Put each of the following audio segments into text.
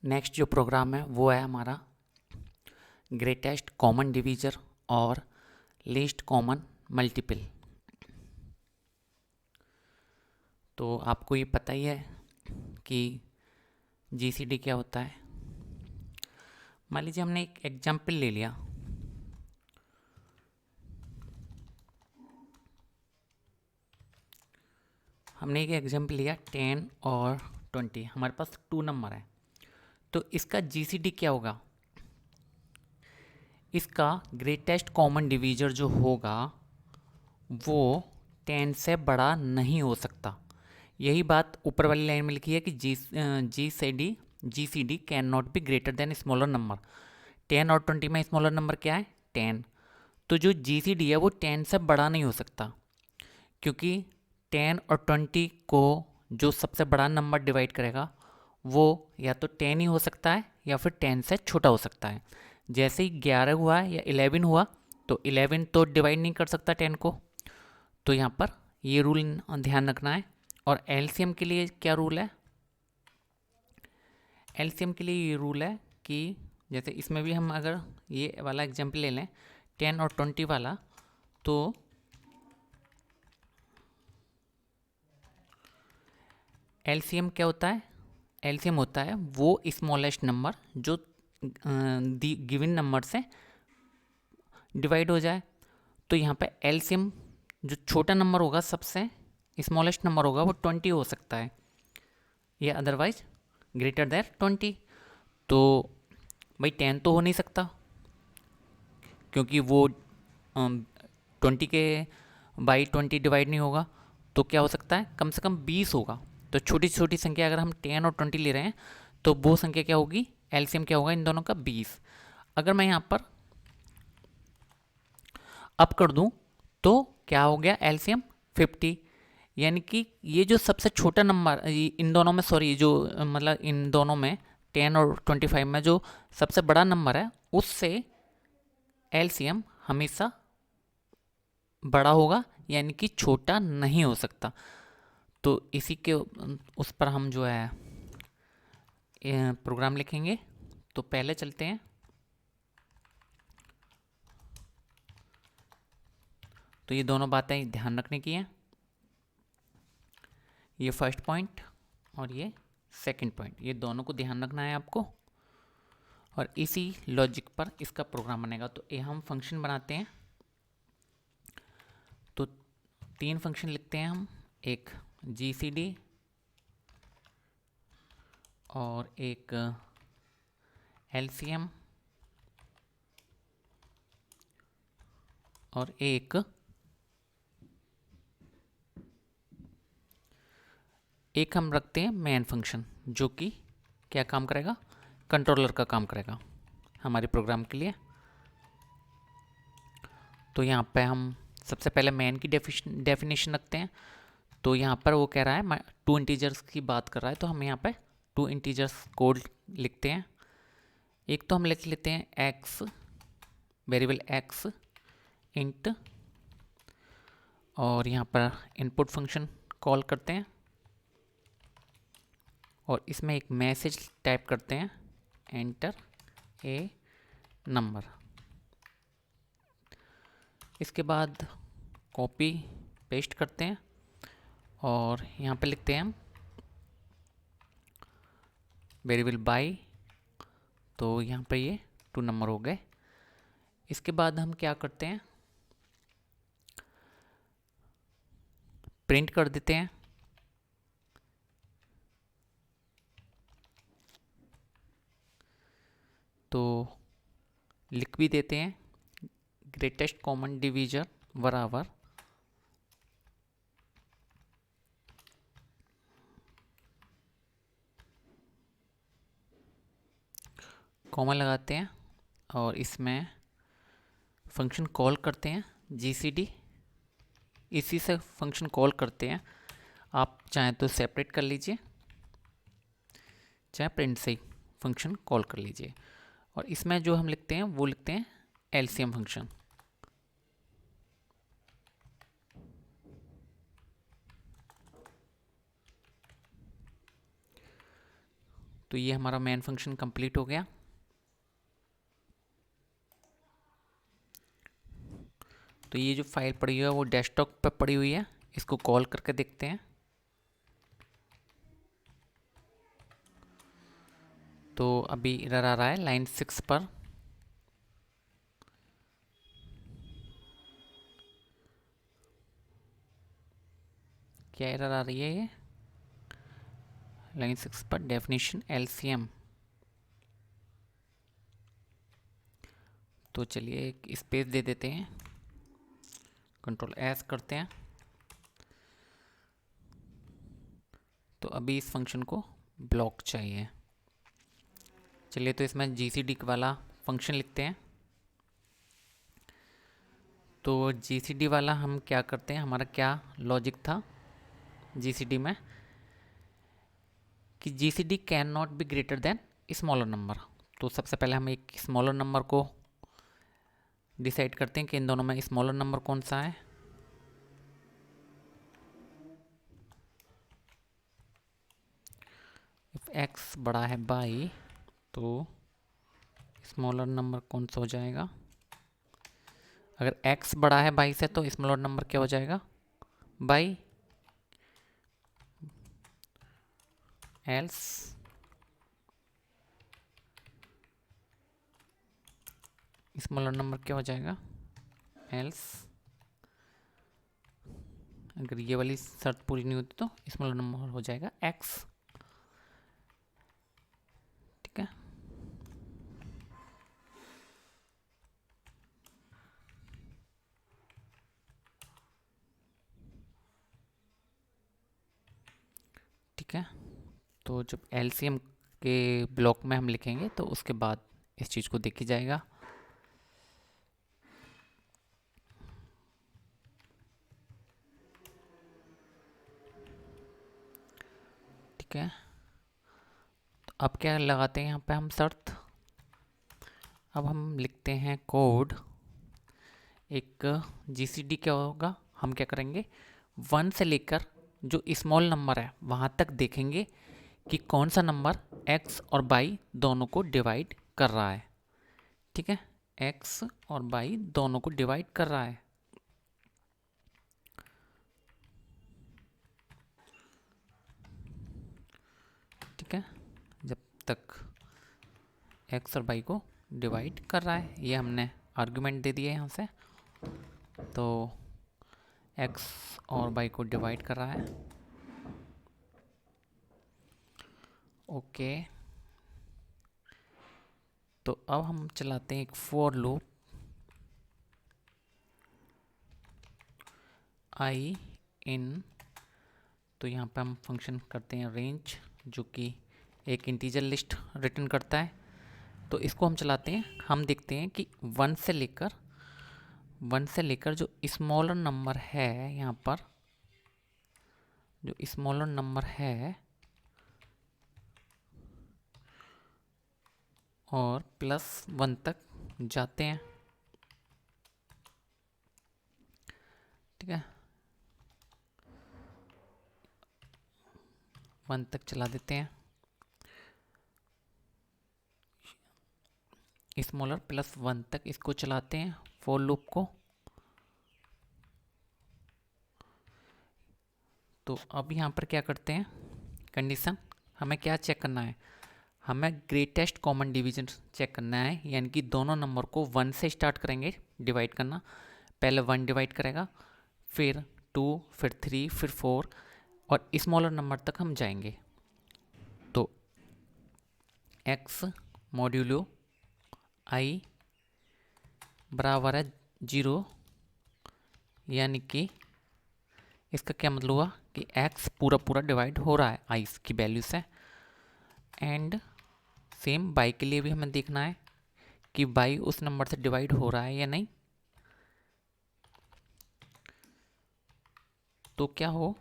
Next जो programme है वो है हमारा ग्रेटेस्ट कॉमन डिवीजर और लीस्ट कॉमन मल्टीपल। तो आपको ये पता ही है कि जीसीडी क्या होता है। मान लीजिए हमने एक एग्जाम्पल ले लिया। हमने एक एग्जाम्पल लिया 10 और 20। हमारे पास 2 नंबर है, तो इसका जीसीडी क्या होगा? इसका ग्रेटेस्ट कॉमन डिवीजर जो होगा वो 10 से बड़ा नहीं हो सकता। यही बात ऊपर वाली लाइन में लिखी है कि G C D can not be greater than smaller number. 10 और 20 में स्मॉलर नंबर क्या है? 10। तो जो जी सी डी है वो 10 से बड़ा नहीं हो सकता, क्योंकि 10 और 20 को जो सबसे बड़ा नंबर डिवाइड करेगा वो या तो 10 ही हो सकता है या फिर 10 से छोटा हो सकता है। जैसे ही 11 हुआ या 11 हुआ तो 11 तो डिवाइड नहीं कर सकता 10 को। तो यहाँ पर ये रूल ध्यान रखना है। और एलसीएम के लिए क्या रूल है? एलसीएम के लिए ये रूल है कि जैसे इसमें भी हम अगर ये वाला एग्जाम्पल ले लें 10 और 20 वाला, तो एलसीएम क्या होता है? एलसीएम होता है वो स्मॉलेस्ट नंबर जो गिवन नंबर से डिवाइड हो जाए। तो यहाँ पे एलसीएम जो छोटा नंबर होगा, सबसे स्मॉलेस्ट नंबर होगा, वो 20 हो सकता है या अदरवाइज ग्रेटर देन 20। तो भाई 10 तो हो नहीं सकता, क्योंकि वो 20 के बाई 20 डिवाइड नहीं होगा। तो क्या हो सकता है? कम से कम 20 होगा। तो छोटी छोटी संख्या अगर हम 10 और 20 ले रहे हैं तो वो संख्या क्या होगी? एलसीएम क्या होगा इन दोनों का? 20। अगर मैं यहाँ पर अप कर दूं तो क्या हो गया? एलसीएम 50। यानी कि ये जो सबसे छोटा नंबर इन दोनों में, सॉरी, जो मतलब इन दोनों में 10 और 25 में जो सबसे बड़ा नंबर है उससे एलसीएम हमेशा बड़ा होगा, यानी कि छोटा नहीं हो सकता। तो इसी के उस पर हम जो है प्रोग्राम लिखेंगे। तो पहले चलते हैं। तो ये दोनों बातें ध्यान रखने की हैं, ये फर्स्ट पॉइंट और ये सेकंड पॉइंट, ये दोनों को ध्यान रखना है आपको। और इसी लॉजिक पर इसका प्रोग्राम बनेगा। तो ये हम फंक्शन बनाते हैं। तो 3 फंक्शन लिखते हैं हम, एक जीसीडी और एक एलसीएम और एक हम रखते हैं मेन फंक्शन, जो कि क्या काम करेगा? कंट्रोलर का काम करेगा हमारे प्रोग्राम के लिए। तो यहाँ पे हम सबसे पहले मेन की डेफिनेशन रखते हैं। तो यहाँ पर वो कह रहा है 2 इंटीजर्स की बात कर रहा है, तो हम यहाँ पे 2 इंटीजर्स कोड लिखते हैं। एक तो हम लिख लेते हैं एक्स, वेरिएबल एक्स इंट, और यहाँ पर इनपुट फंक्शन कॉल करते हैं और इसमें एक मैसेज टाइप करते हैं, एंटर ए नंबर। इसके बाद कॉपी पेस्ट करते हैं और यहाँ पे लिखते हैं हम वेरिएबल बाई। तो यहाँ पे ये 2 नंबर हो गए। इसके बाद हम क्या करते हैं? प्रिंट कर देते हैं। तो लिख भी देते हैं ग्रेटेस्ट कॉमन डिवीजर बराबर कॉमा लगाते हैं और इसमें फंक्शन कॉल करते हैं जीसीडी, इसी से फंक्शन कॉल करते हैं। आप चाहें तो सेपरेट कर लीजिए, चाहे प्रिंट से ही फंक्शन कॉल कर लीजिए। और इसमें जो हम लिखते हैं वो लिखते हैं एलसीएम फंक्शन। तो ये हमारा मेन फंक्शन कंप्लीट हो गया। तो ये जो फाइल पड़ी हुई है वो डेस्कटॉप पर पड़ी हुई है, इसको कॉल करके देखते हैं। तो अभी एरर आ रहा है लाइन 6 पर। क्या एरर आ रही है ये? लाइन 6 पर डेफिनेशन एलसीएम। तो चलिए एक स्पेस दे देते हैं, कंट्रोल एस करते हैं। तो अभी इस फंक्शन को ब्लॉक चाहिए। चलिए तो इसमें जीसीडी वाला फंक्शन लिखते हैं। तो जीसीडी वाला हम क्या करते हैं, हमारा क्या लॉजिक था जीसीडी में कि GCD can not be greater than smaller number. तो सबसे पहले हम एक स्मॉलर नंबर को डिसाइड करते हैं कि इन दोनों में स्मॉलर नंबर कौन सा है। इफ एक्स बड़ा है बाई, तो स्मॉलर नंबर कौन सा हो जाएगा? अगर x बड़ा है बाई से तो स्मॉलर नंबर क्या हो जाएगा? बाई। एल्स स्मॉलर नंबर क्या हो जाएगा? एल्स अगर ये वाली शर्त पूरी नहीं होती तो स्मॉलर नंबर हो जाएगा x। ठीक है। ठीक है। तो जब एलसीएम के ब्लॉक में हम लिखेंगे तो उसके बाद इस चीज़ को देखी जाएगा। ठीक है। तो अब क्या लगाते हैं यहाँ पे हम शर्त? अब हम लिखते हैं कोड। एक जीसीडी क्या होगा, हम क्या करेंगे, 1 से लेकर जो स्मॉल नंबर है वहाँ तक देखेंगे कि कौन सा नंबर x और y दोनों को डिवाइड कर रहा है। ठीक है, x और y दोनों को डिवाइड कर रहा है। ठीक है, जब तक x और y को डिवाइड कर रहा है, ये हमने आर्गुमेंट दे दिया यहाँ से। तो x और y को डिवाइड कर रहा है। ओके। तो अब हम चलाते हैं एक फॉर लूप आई इन। तो यहाँ पे हम फंक्शन करते हैं रेंज, जो कि एक इंटीजर लिस्ट रिटर्न करता है। तो इसको हम चलाते हैं, हम देखते हैं कि 1 से लेकर जो स्मॉलर नंबर है, यहाँ पर जो स्मॉलर नंबर है और +1 तक जाते हैं। ठीक है, 1 तक चला देते हैं। स्मॉलर +1 तक इसको चलाते हैं फॉर लूप को। तो अब यहाँ पर क्या करते हैं, कंडीशन हमें क्या चेक करना है, हमें ग्रेटेस्ट कॉमन डिवीजन चेक करना है। यानी कि दोनों नंबर को 1 से स्टार्ट करेंगे डिवाइड करना। पहले 1 डिवाइड करेगा, फिर 2, फिर 3, फिर 4 और स्मॉलर नंबर तक हम जाएंगे। तो x मॉड्यूलो i बराबर है 0, यानी कि इसका क्या मतलब हुआ कि x पूरा पूरा डिवाइड हो रहा है i की वैल्यू से। एंड सेम y के लिए भी हमें देखना है कि y उस नंबर से डिवाइड हो रहा है या नहीं। तो क्या हो,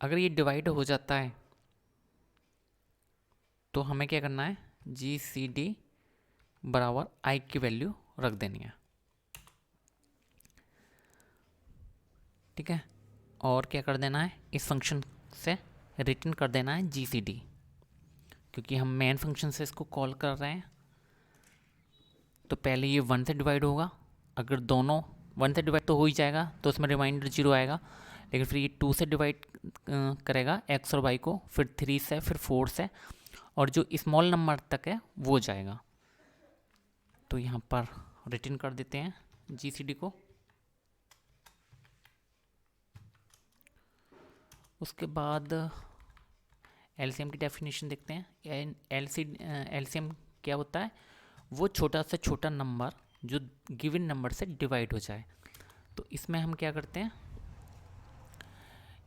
अगर ये डिवाइड हो जाता है तो हमें क्या करना है, जी सी डी बराबर i की वैल्यू रख देनी है। ठीक है, और क्या कर देना है, इस फंक्शन से रिटर्न कर देना है जी सी डी। क्योंकि हम मेन फंक्शन से इसको कॉल कर रहे हैं। तो पहले ये 1 से डिवाइड होगा, अगर दोनों 1 से डिवाइड तो हो ही जाएगा तो उसमें रिमाइंडर 0 आएगा। लेकिन फिर ये 2 से डिवाइड करेगा x और y को, फिर 3 से, फिर 4 से, और जो स्मॉल नंबर तक है वो जाएगा। तो यहाँ पर रिटर्न कर देते हैं GCD को। उसके बाद LCM की डेफिनेशन देखते हैं। LCM क्या होता है? वो छोटा से छोटा नंबर जो गिवन नंबर से डिवाइड हो जाए। तो इसमें हम क्या करते हैं,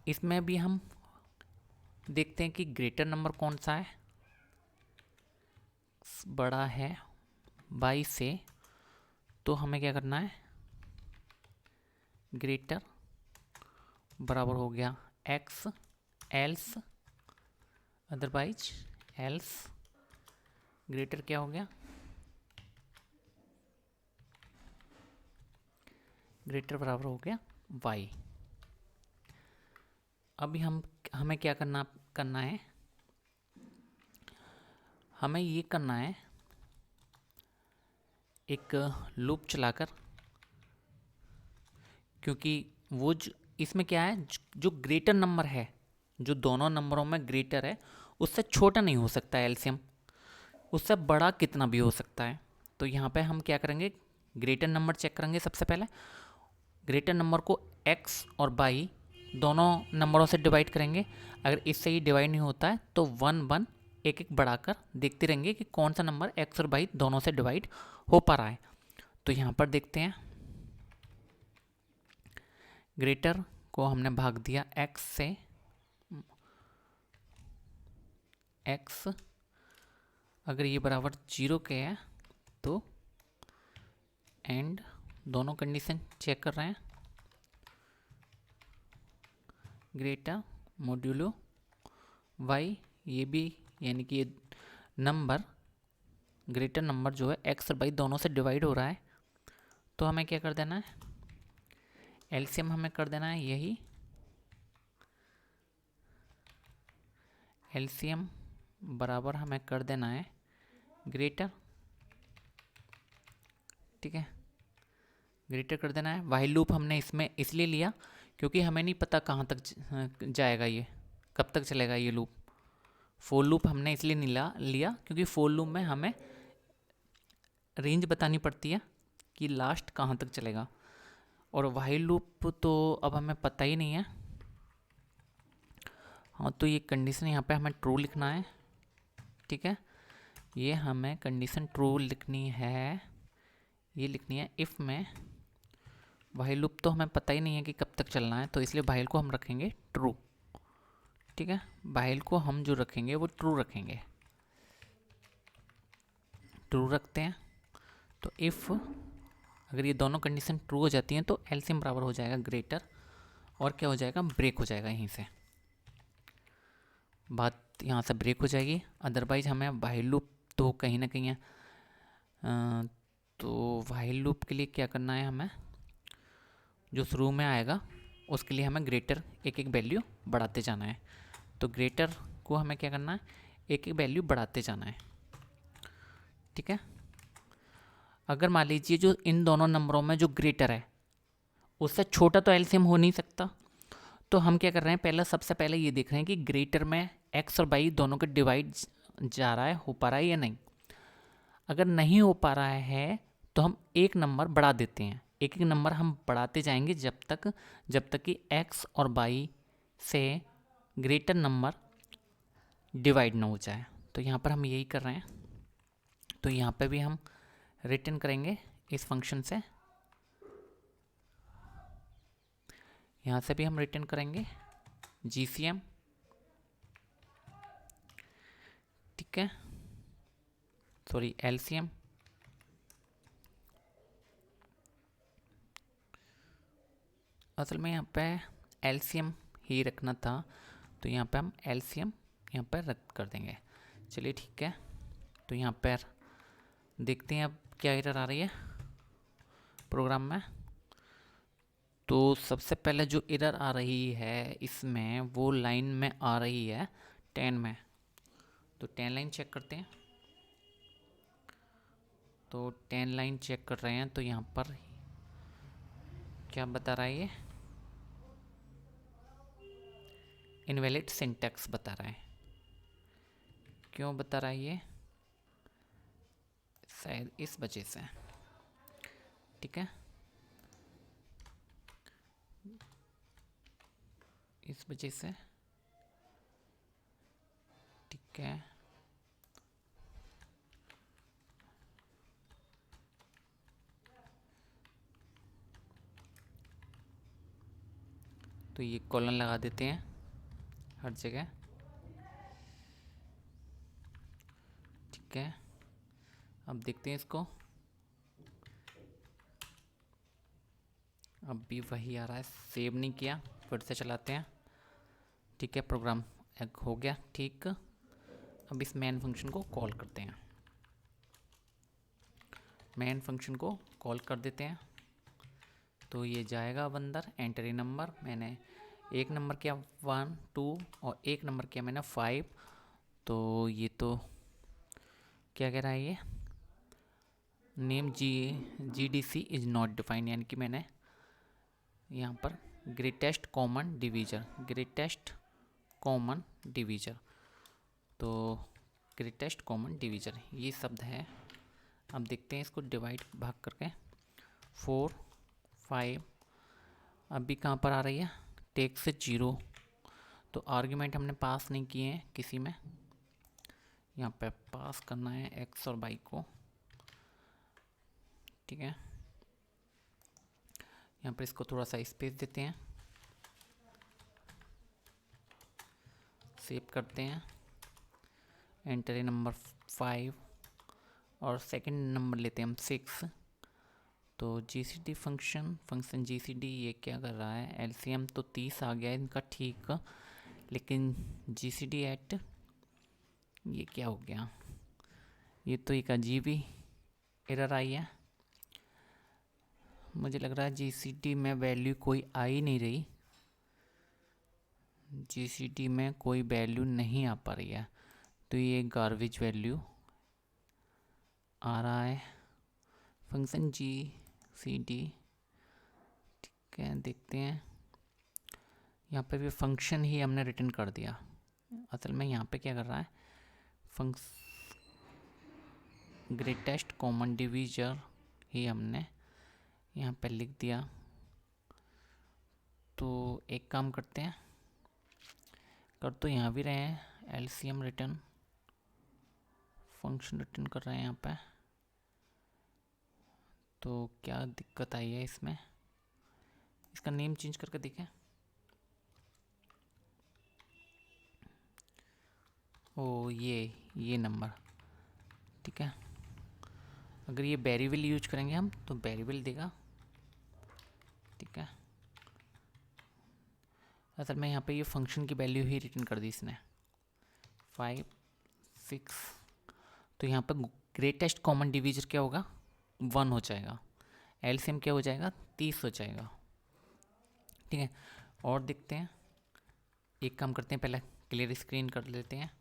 इसमें भी हम देखते हैं कि ग्रेटर नंबर कौन सा है, बड़ा है 22 से। तो हमें क्या करना है, ग्रेटर बराबर हो गया x, else otherwise else, greater क्या हो गया, ग्रेटर बराबर हो गया y। अभी हमें क्या करना है, हमें ये करना है एक लूप चलाकर, क्योंकि वो इसमें क्या है, जो ग्रेटर नंबर है, जो दोनों नंबरों में ग्रेटर है, उससे छोटा नहीं हो सकता है एलसीएम, उससे बड़ा कितना भी हो सकता है। तो यहाँ पे हम क्या करेंगे, ग्रेटर नंबर चेक करेंगे सबसे पहले। ग्रेटर नंबर को x और y दोनों नंबरों से डिवाइड करेंगे। अगर इससे ही डिवाइड नहीं होता है तो 1 1 एक एक बढ़ाकर देखते रहेंगे कि कौन सा नंबर x और y दोनों से डिवाइड हो पा रहा है। तो यहाँ पर देखते हैं, ग्रेटर को हमने भाग दिया x से, x अगर ये बराबर 0 के है तो एंड, दोनों कंडीशन चेक कर रहे हैं, ग्रेटर मोड्यूलो y, ये भी यानी कि ये नंबर, ग्रेटर नंबर जो है x और y दोनों से डिवाइड हो रहा है। तो हमें क्या कर देना है, एलसीएम हमें कर देना है यही, एलसीएम बराबर हमें कर देना है ग्रेटर, ठीक है, ग्रेटर कर देना है। वाइल लूप हमने इसमें इसलिए लिया क्योंकि हमें नहीं पता कहाँ तक जाएगा, ये कब तक चलेगा ये लूप। फोर लूप हमने इसलिए नहीं लिया क्योंकि फोर लूप में हमें रेंज बतानी पड़ती है कि लास्ट कहाँ तक चलेगा, और वाइल लूप तो अब हमें पता ही नहीं है। हाँ, तो ये कंडीशन यहाँ पे हमें ट्रू लिखना है, ठीक है, ये हमें कंडीशन ट्रू लिखनी है, ये लिखनी है इफ़ में। वाइल लूप तो हमें पता ही नहीं है कि कब तक चलना है, तो इसलिए वाइल को हम रखेंगे ट्रू, ठीक है, वाइल को हम जो रखेंगे वो ट्रू रखेंगे, ट्रू रखते हैं। तो इफ़ अगर ये दोनों कंडीशन ट्रू हो जाती हैं तो एलसीएम बराबर हो जाएगा ग्रेटर, और क्या हो जाएगा, ब्रेक हो जाएगा, यहीं से बात यहाँ से ब्रेक हो जाएगी। अदरवाइज हमें वाइल लूप तो कहीं ना कहीं है, तो वाइल लूप के लिए क्या करना है, हमें जो शुरू में आएगा उसके लिए हमें ग्रेटर एक एक वैल्यू बढ़ाते जाना है। तो ग्रेटर को हमें क्या करना है, एक एक वैल्यू बढ़ाते जाना है, ठीक है। अगर मान लीजिए जो इन दोनों नंबरों में जो ग्रेटर है उससे छोटा तो एलसीएम हो नहीं सकता, तो हम क्या कर रहे हैं, पहले सबसे पहले ये देख रहे हैं कि ग्रेटर में एक्स और वाई दोनों के डिवाइड जा रहा है, हो पा रहा है या नहीं। अगर नहीं हो पा रहा है तो हम एक नंबर बढ़ा देते हैं, एक एक नंबर हम बढ़ाते जाएंगे जब तक कि एक्स और वाई से ग्रेटर नंबर डिवाइड ना हो जाए। तो यहाँ पर हम यही कर रहे हैं। तो यहाँ पे भी हम रिटर्न करेंगे इस फंक्शन से, यहाँ से भी हम रिटर्न करेंगे GCM, ठीक है, सॉरी LCM, असल में यहाँ पे LCM ही रखना था, तो यहाँ पे हम LCM यहाँ पर रद्द कर देंगे। चलिए ठीक है, तो यहाँ पर देखते हैं अब क्या एरर आ रही है प्रोग्राम में। तो सबसे पहले जो एरर आ रही है इसमें वो लाइन में आ रही है 10 में। तो 10 लाइन चेक करते हैं। तो 10 लाइन चेक कर रहे हैं तो यहाँ पर क्या बता रहा है ये, इनवैलिड सिंटैक्स बता रहा है। क्यों बता रहा है ये, शायद इस वजह से। ठीक है, इस वजह से। ठीक है, तो ये कॉलन लगा देते हैं हर जगह। ठीक है, अब देखते हैं इसको। अब भी वही आ रहा है, सेव नहीं किया, फिर से चलाते हैं। ठीक है, प्रोग्राम हो गया ठीक। अब इस मेन फंक्शन को कॉल करते हैं। मेन फंक्शन को कॉल कर देते हैं तो ये जाएगा अब अंदर। एंट्री नंबर मैंने एक नंबर किया 1 2 और एक नंबर किया मैंने 5। तो ये तो क्या कह रहा है ये, name GDC is not defined, यानी कि मैंने यहाँ पर ग्रेटेस्ट कॉमन डिवीज़र तो ग्रेटेस्ट कॉमन डिवीज़र ये शब्द है। अब देखते हैं इसको डिवाइड भाग करके 4 5। अभी कहाँ पर आ रही है, टेक से 0। तो आर्ग्यूमेंट हमने पास नहीं किए हैं किसी में, यहाँ पे पास करना है x और y को। ठीक है, यहाँ पर इसको थोड़ा सा स्पेस देते हैं, सेव करते हैं। एंट्री नंबर 5 और सेकंड नंबर लेते हैं हम 6। तो GCD फंक्शन GCD ये क्या कर रहा है, LCM तो 30 आ गया इनका ठीक, लेकिन GCD एट ये क्या हो गया, ये तो एक अजीब ही एरर आई है। मुझे लग रहा है GCD में वैल्यू कोई आ ही नहीं रही, GCD में कोई वैल्यू नहीं आ पा रही है, तो ये गार्बेज वैल्यू आ रहा है फंक्शन GCD। ठीक है, देखते हैं। यहाँ पे भी फंक्शन ही हमने रिटर्न कर दिया। असल में यहाँ पे क्या कर रहा है, ग्रेटेस्ट कॉमन डिवीज़र ही हमने यहाँ पे लिख दिया। तो एक काम करते हैं, कर तो यहाँ भी रहे हैं, LCM रिटर्न फंक्शन रिटर्न कर रहे हैं यहाँ पे। तो क्या दिक्कत आई है इसमें, इसका नेम चेंज करके देखें। ओ ये नंबर। ठीक है, अगर ये वेरिएबल यूज करेंगे हम तो वेरिएबल देगा। ठीक है, असल में यहाँ पे ये फंक्शन की वैल्यू ही रिटर्न कर दी इसने 5 6। तो यहाँ पर ग्रेटेस्ट कॉमन डिवीज़र क्या होगा, 1 हो जाएगा। LCM क्या हो जाएगा, 30 हो जाएगा। ठीक है, और देखते हैं, एक काम करते हैं, पहले क्लियर स्क्रीन कर लेते हैं,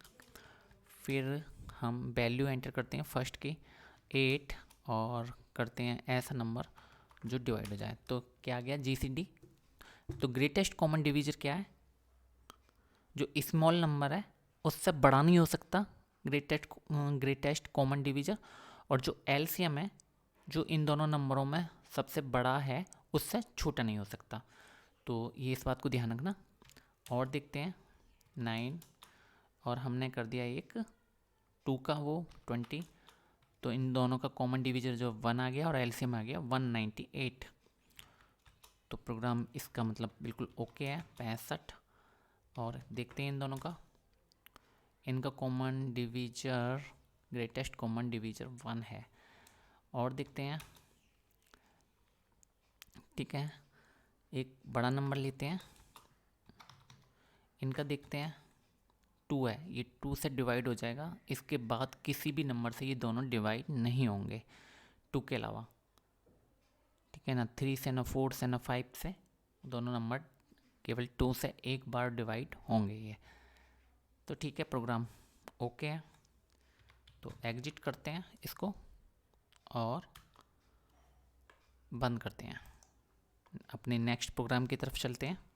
फिर हम वैल्यू एंटर करते हैं फर्स्ट की 8 और करते हैं ऐसा नंबर जो डिवाइड हो जाए। तो क्या आ गया, GCD। तो ग्रेटेस्ट कॉमन डिवीज़र क्या है, जो स्मॉल नंबर है उससे बड़ा नहीं हो सकता ग्रेटेस्ट कॉमन डिवीज़र, और जो LCM है जो इन दोनों नंबरों में सबसे बड़ा है उससे छोटा नहीं हो सकता। तो ये इस बात को ध्यान रखना। और देखते हैं 9 और हमने कर दिया एक 2 का वो 20। तो इन दोनों का कॉमन डिवीज़र जो 1 आ गया और LCM आ गया 198। तो प्रोग्राम इसका मतलब बिल्कुल ओके है 65। और देखते हैं इन दोनों का, इनका common divisor greatest common divisor 1 है। और देखते हैं। ठीक है, एक बड़ा नंबर लेते हैं, इनका देखते हैं 2 है, ये 2 से डिवाइड हो जाएगा, इसके बाद किसी भी नंबर से ये दोनों डिवाइड नहीं होंगे 2 के अलावा। ठीक है ना, 3 से ना 4 से ना 5 से, दोनों नंबर केवल 2 से एक बार डिवाइड होंगे ये। तो ठीक है, प्रोग्राम ओके है। तो एग्जिट करते हैं इसको और बंद करते हैं। अपने नेक्स्ट प्रोग्राम की तरफ चलते हैं।